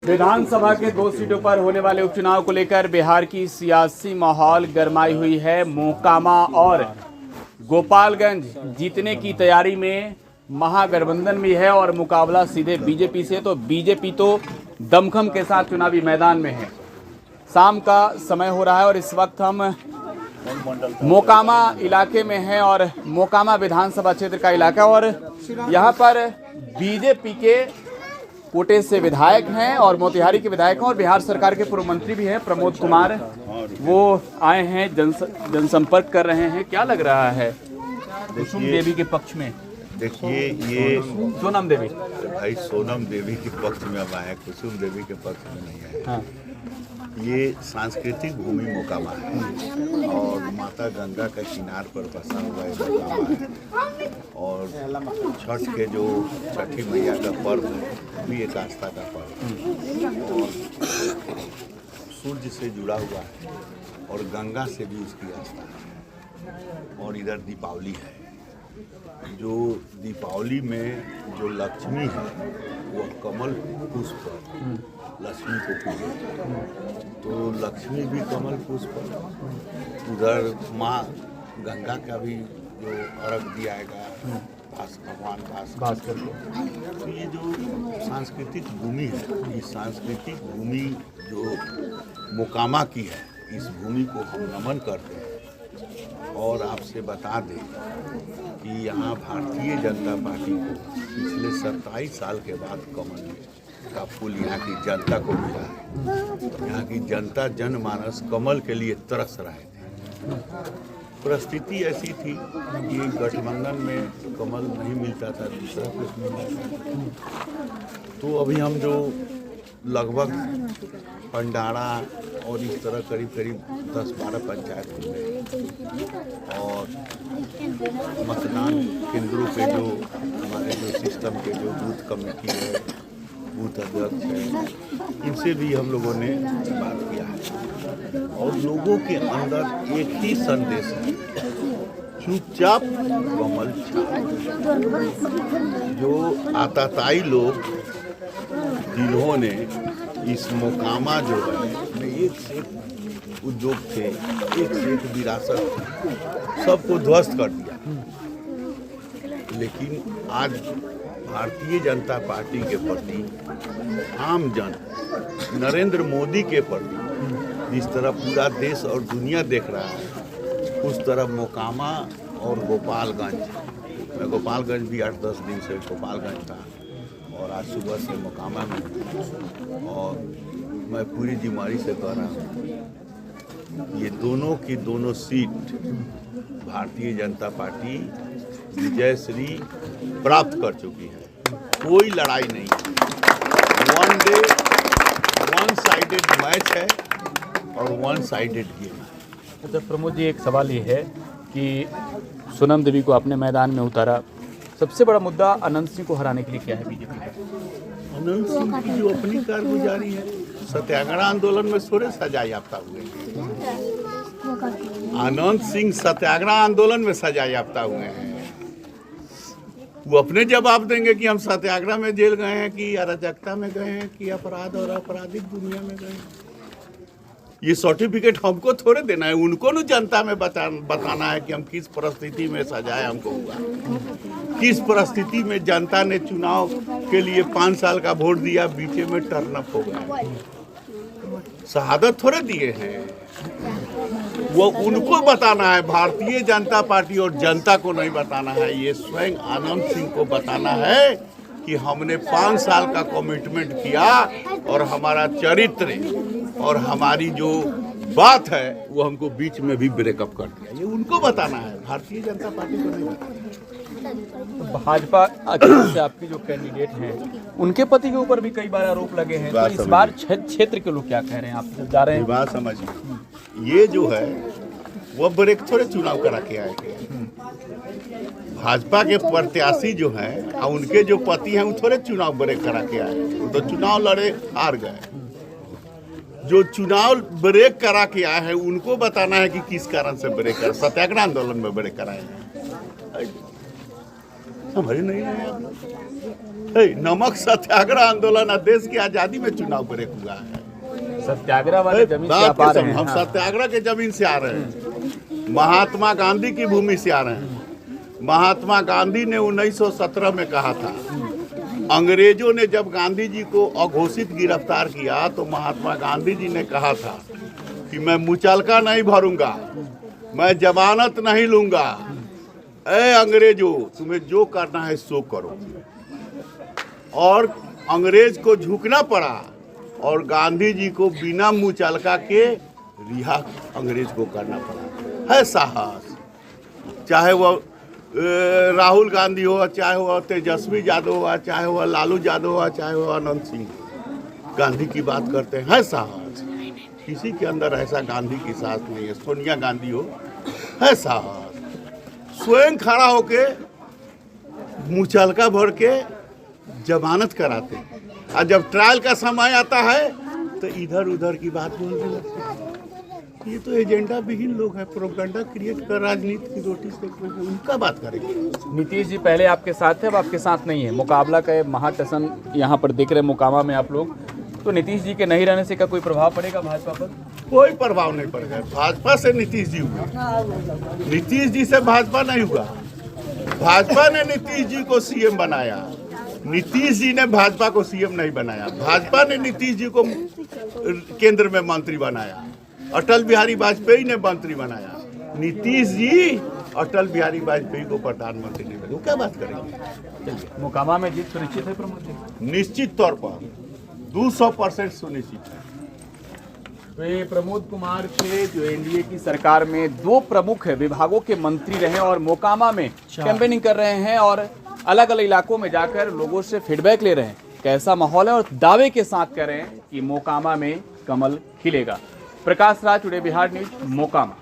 विधानसभा के 2 सीटों पर होने वाले उपचुनाव को लेकर बिहार की सियासी माहौल गरमाई हुई है। मोकामा और गोपालगंज जीतने की तैयारी में महागठबंधन भी है और मुकाबला सीधे बीजेपी से। तो बीजेपी तो दमखम के साथ चुनावी मैदान में है। शाम का समय हो रहा है और इस वक्त हम मोकामा इलाके में हैं और मोकामा विधानसभा क्षेत्र का इलाका, और यहाँ पर बीजेपी के कोटे से विधायक हैं और मोतिहारी के विधायक हैं और बिहार सरकार के पूर्व मंत्री भी हैं प्रमोद कुमार। वो आए हैं, जनसंपर्क कर रहे हैं। क्या लग रहा है कुसुम देवी के पक्ष में? देखिए, ये सोनम देवी, भाई सोनम देवी के पक्ष में अब आए, कुसुम देवी के पक्ष में नहीं आए। हाँ। ये सांस्कृतिक भूमि मोकामा है और माता गंगा के किनार पर बसा हुआ ये मोकामा है और छठ के जो छठी मैया का पर्व है भी एक आस्था का पर्व है और सूर्य से जुड़ा हुआ है और गंगा से भी उसकी आस्था है। और इधर दीपावली है, जो दीपावली में जो लक्ष्मी है वो कमल पुष्प पर लक्ष्मी को पूजे, तो लक्ष्मी भी कमल पुष्प पर। उधर माँ गंगा का भी जो अर्घ दिया जाएगा भगवान भास्कर को। तो ये जो सांस्कृतिक भूमि है, इस सांस्कृतिक भूमि जो मोकामा की है, इस भूमि को हम नमन करते हैं। और आपसे बता दें कि यहाँ भारतीय जनता पार्टी को पिछले 27 साल के बाद कमल का फूल यहाँ की जनता को मिला है। यहाँ की जनता जनमानस कमल के लिए तरस रहे थे। परिस्थिति ऐसी थी कि गठबंधन में कमल नहीं मिलता था, दूसरा कुछ मिलता था। तो अभी हम जो लगभग भंडारा और इस तरह करीब 10-12 पंचायत हुए और मतदान केंद्रों पे जो हमारे जो सिस्टम के जो बूथ कमेटी है, बूथ अध्यक्ष है, इनसे भी हम लोगों ने बात किया है और लोगों के अंदर एक ही संदेश है, चुपचाप कमल छाप। जो आताताई लोग जिन्होंने इस मोकामा जो है एक से एक उद्योग थे, एक से एक विरासत थी, सबको ध्वस्त कर दिया। लेकिन आज भारतीय जनता पार्टी के प्रति आम जन नरेंद्र मोदी के प्रति जिस तरह पूरा देश और दुनिया देख रहा है, उस तरह मोकामा और गोपालगंज, मैं गोपालगंज भी 8-10 दिन से गोपालगंज था और आज सुबह से मोकामा में, और मैं पूरी जिम्मेदारी से कह रहा हूँ ये दोनों की दोनों सीट भारतीय जनता पार्टी विजयश्री प्राप्त कर चुकी है। कोई लड़ाई नहीं है, वन साइडेड मैच है और वन साइडेड गेम है। अच्छा प्रमोद जी, एक सवाल ये है कि सोनम देवी को आपने मैदान में उतारा, सबसे बड़ा मुद्दा अनंत सिंह को हराने के लिए क्या है बीजेपी का? अनंत सिंह की जो अपनी कारगुजारी है, सत्याग्रह आंदोलन में थोड़े सजा याफ्ता हुए हैं। अनंत सिंह सत्याग्रह आंदोलन में सजा याफ्ता हुए हैं। वो अपने जवाब देंगे कि हम सत्याग्रह में जेल गए हैं, कि अराजकता में गए हैं, कि अपराध और आपराधिक दुनिया में गए हैं। ये सर्टिफिकेट हमको थोड़े देना है, उनको न जनता में बताना है कि हम किस परिस्थिति में सजाए हमको हुआ, किस परिस्थिति में जनता ने चुनाव के लिए 5 साल का वोट दिया, बीचे में टर्न अप हो गया। शहादत थोड़े दिए हैं, वो उनको बताना है। भारतीय जनता पार्टी और जनता को नहीं बताना है, ये स्वयं आनंद सिंह को बताना है कि हमने 5 साल का कमिटमेंट किया और हमारा चरित्र और हमारी जो बात है वो हमको बीच में भी ब्रेकअप कर दिया। ये उनको बताना है, भारतीय जनता पार्टी को नहीं बताना। भाजपा से आपके जो कैंडिडेट हैं उनके पति के ऊपर भी कई बार आरोप लगे हैं, तो इस बार क्षेत्र के लोग क्या कह रहे हैं? आप जब जा रहे हैं, बात समझिए, ये जो है वो ब्रेक थोड़े चुनाव करा के आएंगे। भाजपा के प्रत्याशी जो हैं और उनके जो पति हैं वो थोड़े चुनाव ब्रेक करा के आए, वो तो चुनाव लड़े हार गए। जो चुनाव ब्रेक करा के आए हैं उनको बताना है कि किस कारण से ब्रेक करा, सत्याग्रह आंदोलन में ब्रेक कराए हैं। हमारे नहीं है आप लोग। हे, नमक सत्याग्रह आंदोलन देश की आजादी में चुनाव करे हुआ है। सत्याग्रह वाले जमीन से आप आ रहे हैं। हम हाँ। सत्याग्रह के जमीन से आ रहे हैं, महात्मा गांधी की भूमि से आ रहे हैं। महात्मा गांधी ने 1917 में कहा था, अंग्रेजों ने जब गांधी जी को अघोषित गिरफ्तार किया तो महात्मा गांधी जी ने कहा था कि मैं मुचलका नहीं भरूंगा, मैं जमानत नहीं लूंगा। ए अंग्रेजों, तुम्हें जो करना है सो करो। और अंग्रेज को झुकना पड़ा और गांधी जी को बिना मुचलका के रिहा अंग्रेज को करना पड़ा। है साहस, चाहे वह राहुल गांधी हो, चाहे वह तेजस्वी यादव हो, चाहे वह लालू यादव हो, चाहे वह अनंत सिंह, गांधी की बात करते हैं। है साहस, किसी के अंदर ऐसा गांधी की साहस नहीं है। सोनिया गांधी हो, है साहस, स्वयं खड़ा होके मुचलका भर के जमानत कराते हैं, और जब ट्रायल का समय आता है तो इधर उधर की बात बोलने लगते हैं। ये तो एजेंडा विहीन लोग हैं, प्रोपेगेंडा क्रिएट कर राजनीति की रोटी से उनका बात करेंगे। नीतीश जी पहले आपके साथ थे, अब आपके साथ नहीं है। मुकाबला का महाटसन यहाँ पर दिख रहे मोकामा में आप लोग, तो नीतीश जी के नहीं रहने से क्या कोई प्रभाव पड़ेगा भाजपा पर? कोई प्रभाव नहीं पड़ेगा। भाजपा से नीतीश जी हुआ, नीतीश जी से भाजपा नहीं हुआ। भाजपा ने नीतीश जी को सीएम बनाया, नीतीश जी ने भाजपा को सीएम नहीं बनाया। भाजपा ने नीतीश जी को केंद्र में मंत्री बनाया, अटल बिहारी वाजपेयी ने मंत्री बनाया। नीतीश जी अटल बिहारी वाजपेयी को प्रधानमंत्री ने बनाया। क्या बात करेंगे? मोकामा में जीत सुनिश्चित है प्रमोद जी? निश्चित तौर पर 200% सुनिश्चित है। तो ये प्रमोद कुमार थे जो एनडीए की सरकार में 2 प्रमुख विभागों के मंत्री रहे और मोकामा में कैंपेनिंग कर रहे हैं और अलग अलग इलाकों में जाकर लोगों से फीडबैक ले रहे हैं कैसा माहौल है, और दावे के साथ कह रहे हैं कि मोकामा में कमल खिलेगा। Prakash Raj, today Bihar news, Mokama.